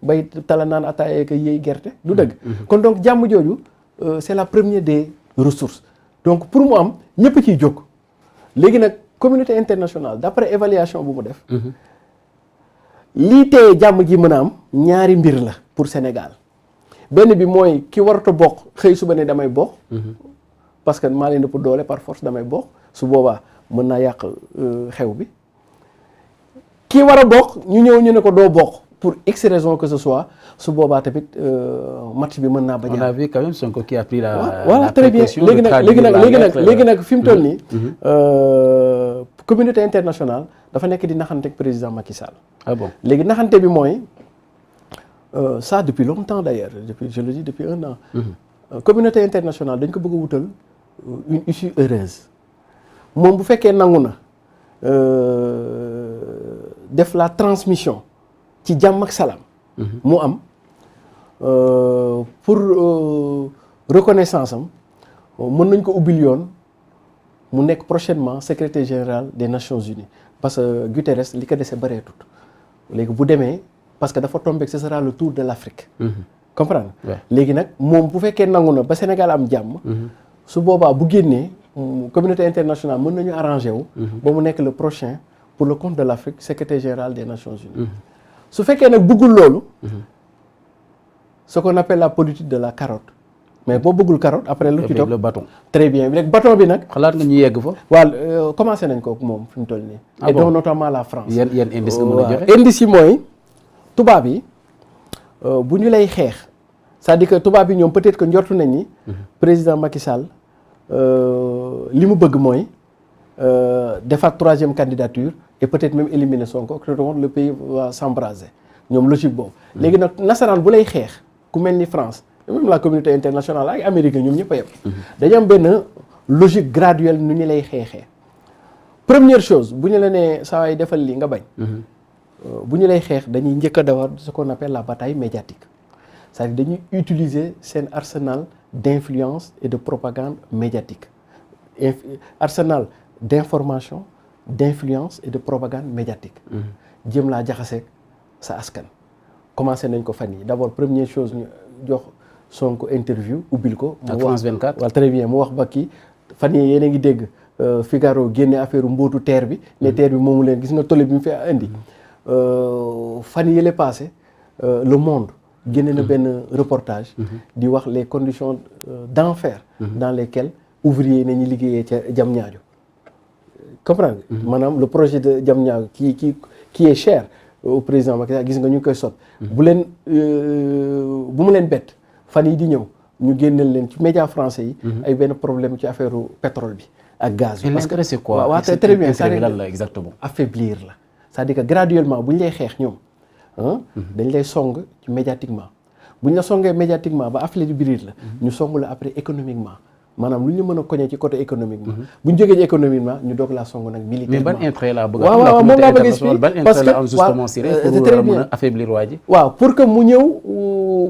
bay tala naan ataaya ak yéey gerte du dëgg. kon donc jàmm jooju c'est la première des ressources donc pour mu am ñëpp ciy jóg léegi nag communauté internationale d'après évaluation bu mu def. lii teye jàmm ji mën a am ñaari mbir la pour Sénégal benn bi mooy ki warata bokk xëy suba ne damay bokk. parce que maa leen ëpp doole par force damay bokk su boobaa mën naa yàq xew bi. kii war a bokk ñu ñëw ñu ne ko doo bokk pour x raison que ce soit su boobaa tamit match bi mën naa bañ a. on a vu quand même Sonko qui a pris la. voilà très bien léegi nag fi mu toll nii. communauté internationale dafa nekk di naxante ak président Macky Sall. ah bon léegi naxante bi mooy ça depuis longtemps d'ailleurs je le dis depuis 1 an. communauté internationale dañ ko bëgg a wutal une issue heureuse moom bu fekkee nangu na. def la transmission ci jàmm ak salaam. mu am pour reconnaissance am mën nañ ko ubbil yoon mu nekk prochainement secrétaire général des Nations Unies parce que Guterres li ko dese bareetut léegi bu demee parce que dafa tombé que ce sera le tour de l'Afrique. comprendre léegi nag moom bu fekkee nangu na ba Sénégal am jàmm. su boobaa bu génnee communauté internationale mën nañu arrangé wu. ba mu nekk le prochain. pour le compte de l'Afrique secrétaire général des Nations Unies. su fekkee nag bëggul loolu. ce qu'on appelle la politique de la carotte. mais boo bëggul carotte après lu ci topp le bâton. très bien léegi bâton bi nag. xalaat nga ñu yegg fa. waaw commencé nañ ko moom fi mu toll nii. et donc notamment la France. yan indice nga mën a joxe. indice yi mooy tubaab yi bu ñu lay xeex c'est-à-dire que tubaab yi ñoom peut-être que njortu nañ ni. président Macky Sall li mu bëgg mooy defaat 3e candidature. et peut-être même éliminer Sonko le pays va s'embraser ñoom logique boobu. léegi nag nasaraan bu lay xeex ku mel ni France même la communauté internationale ak Amérique ñoom ñëpp a yem. dañu am benn logique graduelle nu ñu lay xeexee. première chose bu ñu la nee saa waay defal lii nga bañ. bu ñu lay xeex dañuy njëkk a dawar ce qu'on appelle la bataille médiatique c'est-à-dire dañuy utiliser seen arsenal d'influence et de propagande médiatique arsenal d'information. d'influence et de propagande médiatique. jéem laa jaxase sa askan. commencé nañ ko fan yi d'abord première chose ñu jox Sonko interview ubbil ko. ak France 24. waaw très bien mu wax ba kii fan yi yéen a ngi dégg Figaro génne affaire mbootu terre bi. ne terre bi moomu leen gis nga tolle bi mu fi indi. fan yële passé Le Monde génne na benn reportage. di wax les conditions d'enfer. dans lesquelles ouvriers yi nañu liggéeyee ca Diamniadio. comprendre maanaam le projet de Diamniadio qui est cher au président Macky Sall gis nga ñu ngi koy sot bu mu leen bett fan yi di ñëw ñu génneel leen ci médias français yi ay benn problème ci affaire pétrole bi ak gaz bi. parce que c'est quoi waaw très bien lan la exactement. affaiblir la c'est-à-dire que graduellement bu ñu lay xeex ñoom dañ lay song ci médiatiquement bu ñu la songee médiatiquement ba affaiblir la ñu song la après économiquement. maanaam lu ñu mën a koñee ci côté économiquement. bu ñu jógee ci économiquement ñu doog laa song nag militairement. mais ban intérêt laa bëgg a. waaw moom laa bëgg a expliquer parce que justement si rek pour mën a affaiblir waa ji. waaw pour que mu ñëw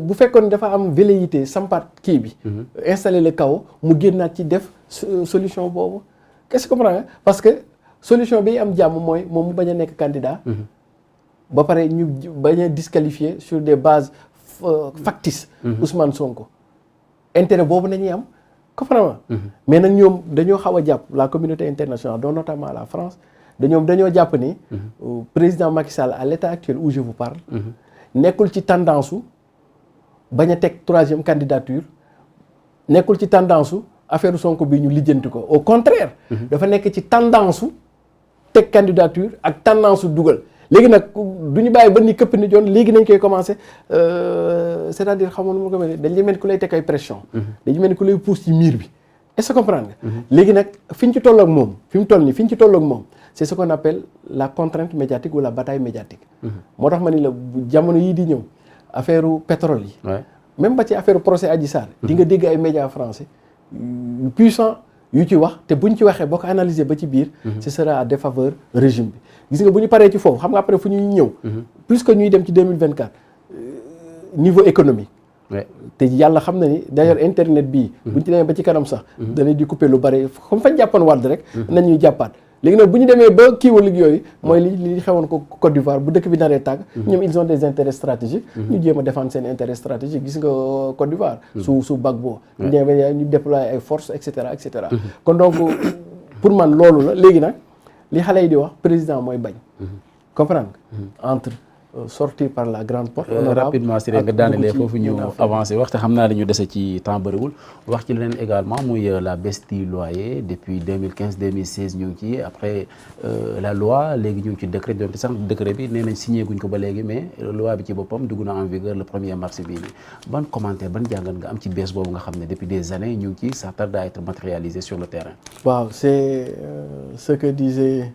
bu fekkoon dafa am velléité sampaat kii bi. installer le chaos mu génnaat ci def solution boobu. qu'est-ce que comprends parce que solution bi am jàmm mooy moom mu bañ a nekk candidat. ba pare ñu bañ a disqualifier sur des bases factices. Ousmane Sonko intérêt boobu nañuy am. comprends mais nag ñoom dañoo xaw a jàpp la communauté internationale dont notamment la France dañoo jàpp ni président Macky Sall à l'état actuel où je vous parle nekkul ci tendance su bañ a teg 3e candidature nekkul ci tendance su affaire Sonko bi ñu lijjanti ko au contraire dafa nekk ci tendance su teg candidature ak tendance su dugal léegi nag du ñu bàyyi ba ni këpp ni joon léegi nañ koy commencer c'est-à-dire xamoon nu ma ko mel dañu mel ni ku lay teg ay pression dañu mel ni ku lay pousse ci miir bi est-ce que comprendre nga léegi nag fi ñu ci toll ak moom fi mu toll nii fi ñu ci toll ak moom c'est ce qu'on appelle la contrainte médiatique ou la bataille médiatique moo tax ma ni la jamono yii di ñëw affaire pétrole yi même ba ci affaire procès Adji Sarr di nga dégg ay médias français yu puissant yu ci wax te buñ ci waxee boo ko analyser ba ci biir ce sera à défaveur régime bi gis nga bu ñu paree ci foofu xam nga après fu ñuy ñëw plus que ñuy dem ci 2024 niveau économique te yàlla xam na ni d'ailleurs internet bii buñ ci demee ba ci kanam sax dana di couper lu bari comme fañ jàppoon Wade rek nañuy jàppaat léegi nag bu ñu demee ba kiiwal ak yooyu mooy li xewoon ko Côte d'Ivoire bu dëkk bi naree tàgg ñoom ils ont des intérêts stratégiques ñu jéem a défendre seen intérêt stratégique gis nga Côte d'Ivoire su Gbagbo ñu déployer ay forces et cetera et cetera kon donc pour man loolu la léegi nag li xale yi di wax président mooy bañ comprendre entre sortir par la grande porte. rapidement si rek nga daanelee foofu ñu avancé wax te xam naa dañu dese ci temps bëriwul wax ci leneen également muy la baisse du loyer depuis 2015 2016 ñu ngi ci après la loi léegi ñu ngi ci décret donte sax décret bi nee nañ signé guñ ko ba léegi mais loi bi ci boppam dugg na en vigueur le 1er mars bii nii ban commentaire ban jàngat nga am ci baisse boobu nga xam ne depuis des années ñu ngi ci ça tarde à être matérialisé sur le terrain. waaw c'est ce que disait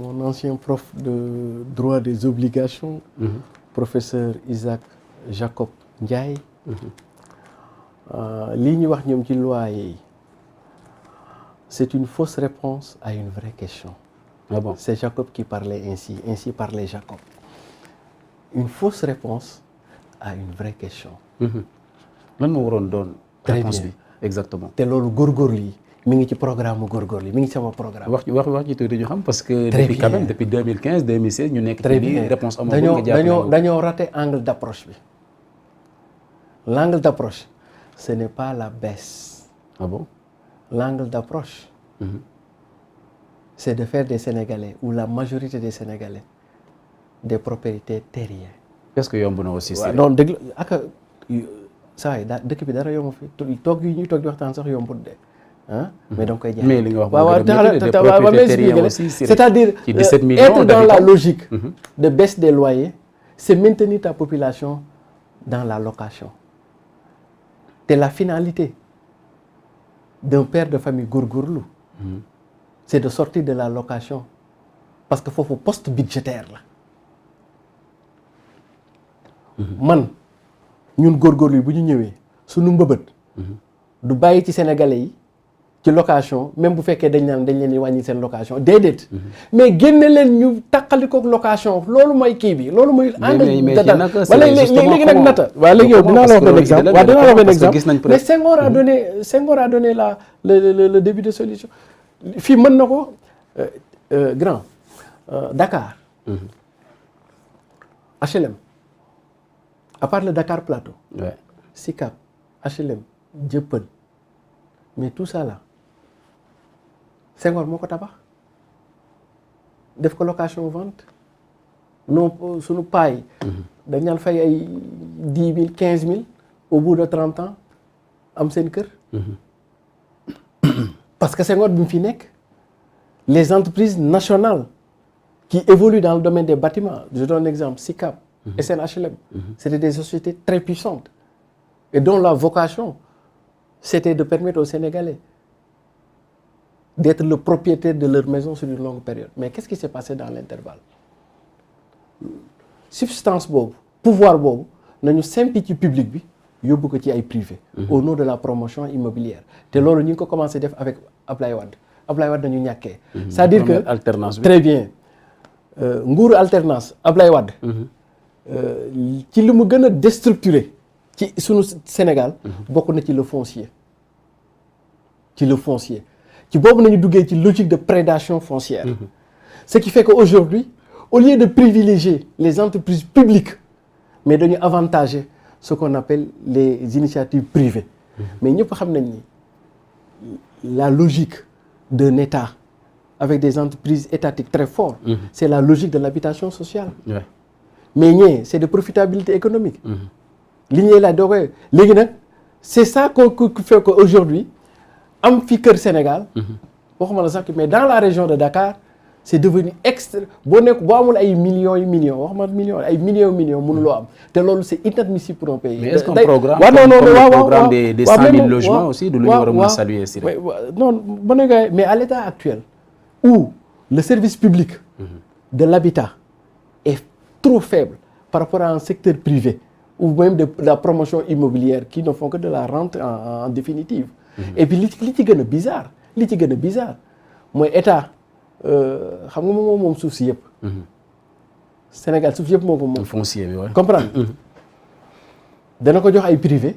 mon ancien prof de droit des obligations, professeur Isaac Jacob Ndiaye. Li ñu wax ñoom ci loi yi c'est une fausse réponse à une vraie question. Ah bon? C'est Jacob qui parlait ainsi parlait Jacob. Une fausse réponse à une vraie question. lan moo waroon doon réponse bi exactement. te loolu góorgóorlu yi mi ngi ci programme góorgóorlu mi ngi sama programme. wax ci tuuti ñu xam parce que. depuis quand même depuis 2015 2016 ñu nekk. très bien réponse amagul nga dañoo raté angle d'approche bi. L'angle d'approche ce n'est pas la baisse. Ah bon? L'angle d'approche. C'est de faire des Sénégalais ou la majorité des Sénégalais des propriétaires terriens. Est-ce que yomb na aussi. waaw non dëgg la ak saa yi dëkk bi dara yomb fi toog yi ñuy toog di waxtaan sax yombut de. mais donc koy jaay mais li nga wax waaw c'est-à-dire être dans la logique de baisse des loyers c'est maintenir ta population dans la location te la finalité d'un père de famille góorgóorlu c'est de sortir de la location parce que foofu poste budgétaire la man ñun góorgóorlu yi bu ñu ñëwee suñu mbëbët du bàyyi ci sénégalais yi ci location même bu fekkee dañ leen di wàññi seen location déedéet mais génne leen ñu tàqalikook location loolu mooy kii bi loolu mooy léegi nag nata waaw léegi yow dinaa la wax benn exemple waaw dinaa la wax benn exemple mais Senghor a donné le début de solution fii mën na ko grand Dakar HLM à part le Dakar Plateau Sicap HLM Dieuppeul mais tout ça là Senghor moo ko tabax def ko location vente non suñu paay dañ naan fay ay 10 000 15 000 au bout de 30 ans am seen kër parce que Senghor bi mu fi nekk les entreprises nationales qui évoluent dans le domaine des bâtiments je donne un exemple Sicap SNHLM c'était des sociétés très puissantes et dont la vocation c'était de permettre aux Sénégalais d'être le propriétaire de leur maison sur une longue période. Mais qu'est-ce qui s'est passé dans l'intervalle? Substance boobu pouvoir boobu nañu simpi ci public bi yóbbu ko ci ay privé au nom de la promotion immobilière te loolu ñu ngi ko commencé def avec Ablaye Wade nañu ñàkkee c'est-à-dire que alternance bi très bien nguuru alternance Ablaye Wade ci li mu gën a déstructuré ci sunu Sénégal bokk na ci le foncier ci boobu nañu duggee ci logique de prédation foncière ce qui fait que aujourd'hui au lieu de privilégier les entreprises publiques mais dañu avantager ce qu'on appelle les initiatives privées mais ñëpp xam nañ ni la logique d'un État avec des entreprises étatiques très fortes c'est la logique de l'habitation sociale mais ñee c'est de profitabilité économique li ñuy laaj doo koy léegi nag c'est ça qui fait que aujourd'hui am fi kër Sénégal waxuma la sax mais dans la région de Dakar c'est devenu boo amul ay millions waxuma millions ay millions mënuloo am te loolu c'est inadmissible pour un pays. mais est-ce qu'un programme des 100 000 logements aussi du lu ñu war a mën a saluer si rek. non mais à l'état actuel où le service public de l'habitat est trop faible par rapport à un secteur privé ou même de la promotion immobilière qui ne font que de la rente en définitive. Et puis li ci gën a bizarre mooy état xam nga moom suuf si yëpp. Sénégal suuf yëpp moo ko moom. foncier bi waaw comprendre dana ko jox ay privé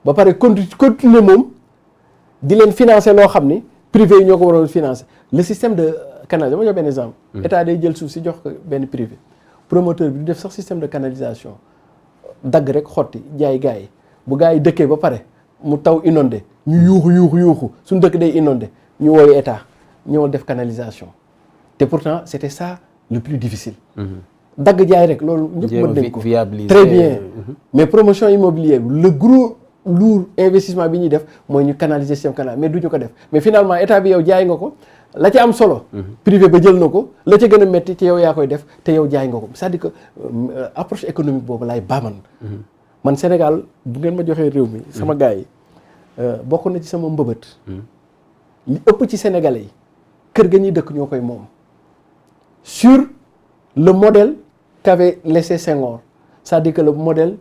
ba pare continuer moom di leen financer loo xam ni privé yi ñoo ko waroon financer le système de canal dama jox benn exemple. état day jël suuf si jox ko benn privé. promoteur bi du def sax système de canalisation dagg rek xotti jaay gars yi bu gars yi dëkkee ba pare mu taw inondé ñu yuuxu suñu dëkk day inondé ñu wooyu état ñëwal def canalisation te pourtant c'était ça le plus difficile. dagg jaay rek loolu ñëpp mën nañ ko très bien mais promotion immobilière le gros lourd investissement bi ñuy def mooy ñu canaliser système canal mais duñu ko def mais finalement état bi yow jaay nga ko la ca am solo privé ba jël na ko la ca gën a métti te yow yaa koy def te yow jaay nga ko c'est-à-dire que approche économique boobu laay baaman man Sénégal bu ngeen ma joxee réew mi sama gars yi bokk na ci sama mbëbët li ëpp ci sénégalais yi kër ga ñuy dëkk ñoo koy moom sur le modèle qu'avait laissé Senghor c'est-à-dire que le modèle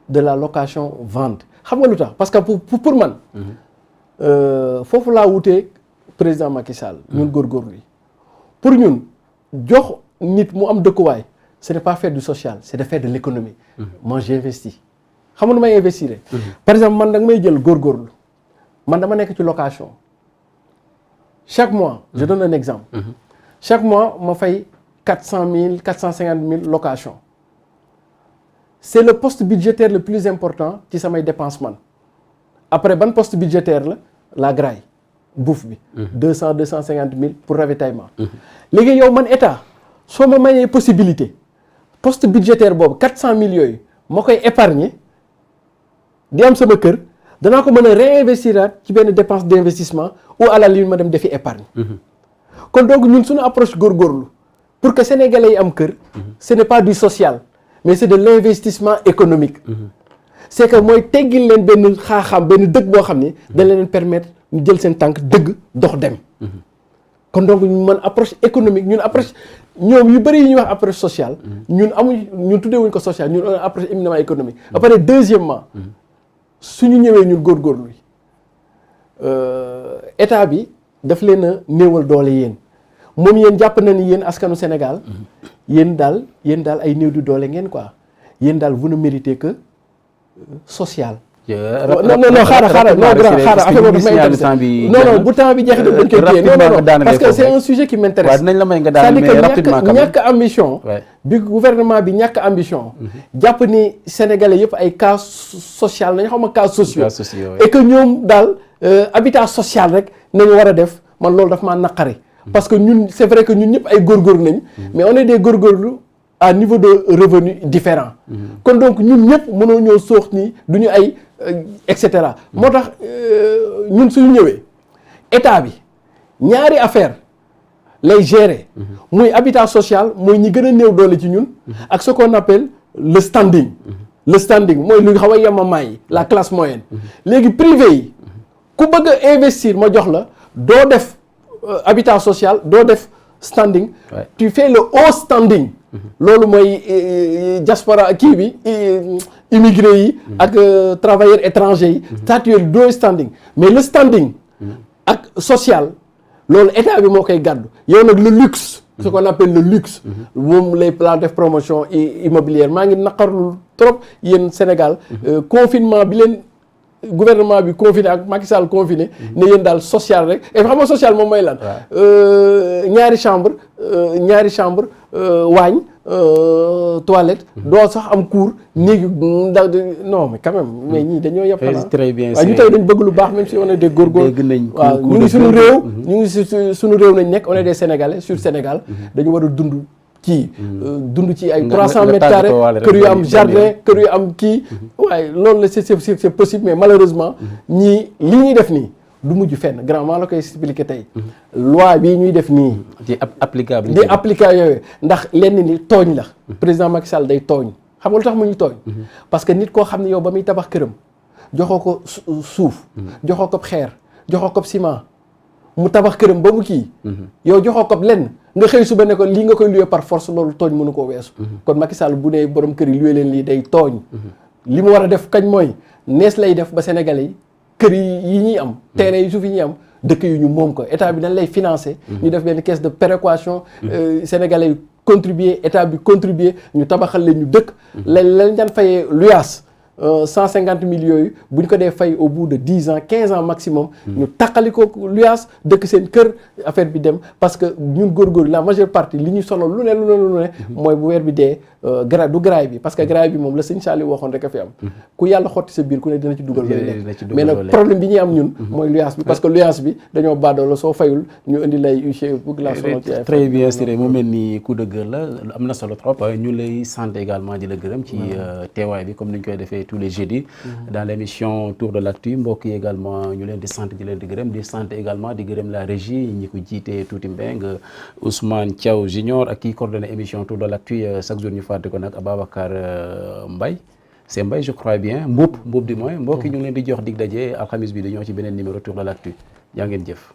de la location vente xam nga lu tax parce que pour man foofu laa wutee président Macky Sall ñun góorgóorlu yi pour ñun jox nit mu am dëkkuwaay ce n'est pas faire du social c'est de faire de l'économie moi j'investis xam nga nu may investir par exemple man da nga may jël góorgóorlu man dama nekk ci location chaque mois je donne un exemple chaque mois ma fay 400 000 450 000 location c'est le poste budgétaire le plus important ci samay dépense man après ban poste budgétaire la graille bouffe bi 200 250 000 pour ravitaillement léegi yow man état soo ma mayee possibilité poste budgétaire boobu 400 000 yooyu ma koy épargner di am sama kër danaa ko mën a réinvestir ci benn dépense d'investissement ou à la limite ma dem defi épargne kon donc ñun suñu approche góorgóorlu pour que sénégalais yi am kër ce n'est pas du social mais c'est de l'investissement économique c'est que mooy teggil leen benn xaaxaam benn dëkk boo xam ni da leen permettre ñu jël seen tànk dëgg dox dem kon donc ñu mën approche économique ñun approche ñoom yu bëri yi ñuy wax approche sociale ñun ñun tuddeewuñ ko sociale ñun approche éminemment économique après deuxièmement suñu ñëwee ñun góorgóorlu état bi daf leen a néewal doole yéen moom yéen jàpp na ni yéen askanu Sénégal yéen daal ay néew di doole ngeen quoi yéen daal vous ne méritez que social. non xaaral affaire boobu may intéressé non bu temps bi jeexee dañ koy téye non parce que c'est un sujet qui m'intéresse. dinañ la may nga daal mais rapidement quand même ñàkk ambition. bi gouvernement bi ñàkk ambition. jàpp ni sénégalais yëpp ay cas social nañu xam cas sociaux. et que ñoom daal habitat social rek nañu war a def man loolu daf maa naqari. parce que ñun c'est vrai que ñun ñëpp ay góorgóorlu nañ mais on est des góorgóorlu à niveau de revenu différent kon donc ñun ñëpp mënoo ñëw soox nii du ñu ay et cetera moo tax ñun suñu ñëwee état bi ñaari affaire lay gérer muy habitat social mooy ñi gën a néew doole ci ñun ak ce qu'on appelle le standing mooy lu xaw a yemamaay yi la classe moyenne léegi privé yi ku bëgg a investir ma jox la doo def habitat social doo def standing tu fais le haut standing loolu mooy diaspora kii bi immigré yi ak travailleurs étrangers yi statuer le haut standing mais le standing ak social loolu état bi moo koy gàddu yow nag le luxe ce qu'on appelle le luxe moom lay plan def promotion immobilière maa ngi naqarlu trop yéen Sénégal confinement bi leen gouvernement bi confiné ak Macky Sall confiné ne yéen daal social rek et xam nga social moom mooy lan ñaari chambre waañ toilette doo sax am cour néegi ndax non mais quand même mais ñii dañoo yàpp très bien waaw ñu tey dañ bëgg lu baax même si on est des góorgóor waaw ñu ngi suñu réew ñu ngi suñu réew nañ nekk on est des Sénégalais sur Sénégal dañu war a dund dund ci ay 300 mètres carrés kër yu am jardin kër yu am kii waaye loolu la c'est possible mais malheureusement ñii li ñuy def nii du mujj fenn grand maa la koy expliquer tey loi bii ñuy def nii di applicable yooyu ndax lenn ni tooñ la président Macky Sall day tooñ xam nga lu tax mu ñu tooñ parce que nit koo xam ne yow ba muy tabax këram joxoo ko suuf joxoo ko xeer joxoo ko ciment mu tabax këram ba mu kii yow joxoo ko lenn nga xëy suba ne ko lii nga koy louer par force loolu tooñ mënu koo weesu kon Macky Sall bu ne borom kër yi louer leen lii day tooñ li mu war a def kañ mooy nees lay def ba Sénégalais yi kër yi ñuy am terrain yi suuf yi ñuy am dëkk yu ñu moom ko état bi dañ lay financer ñu def benn caisse de péréquation Sénégalais yi contribuer état bi contribuer ñu tabaxal leen ñu dëkk lañ daan fayee luyaas 150 000 yooyu bu ñu ko dee fay au bout de 10 ans 15 ans maximum. ñu taqali ko luyaas dëkk seen kër affaire bi dem parce que ñun góorgóorlu la majeure partie li ñu solo lu ne. mooy bu weer bi dee du graay bi parce que graay bi moom la sëñ Saliou waxoon rek a fi am. ku yàlla xotti sa biir ku ne dina ci dugal. mais nag problème bi ñuy am ñun. mooy luyaas bi parce que luyaas bi dañoo baadoo la soo fayul ñu indi lay huissier bëgg la sonal ci ay. très bien Siré mu mel ni coup de gueule la am na solo trop ñu lay sant également di la gërëm ci teewaay bi comme ni ñu koy defee tous les jeudis. dans l' émission Tour de l'actu mbokk yi également ñu leen di sant di leen di gërëm di sant également di gërëm la régie ñi ko jiite Tuuti Mbeng Ousmane Thiaw Junior ak kii coordonné émission Tour de l'actu chaque jour ñu fàtte ko nag Ababacar Mbaye c'est Mbaye je crois bien Mbuub di mooy mbokk yi ñu ngi leen di jox dig daje alxamis bi dañoo ci beneen numéro Tour de l'actu jaa ngeen jëf.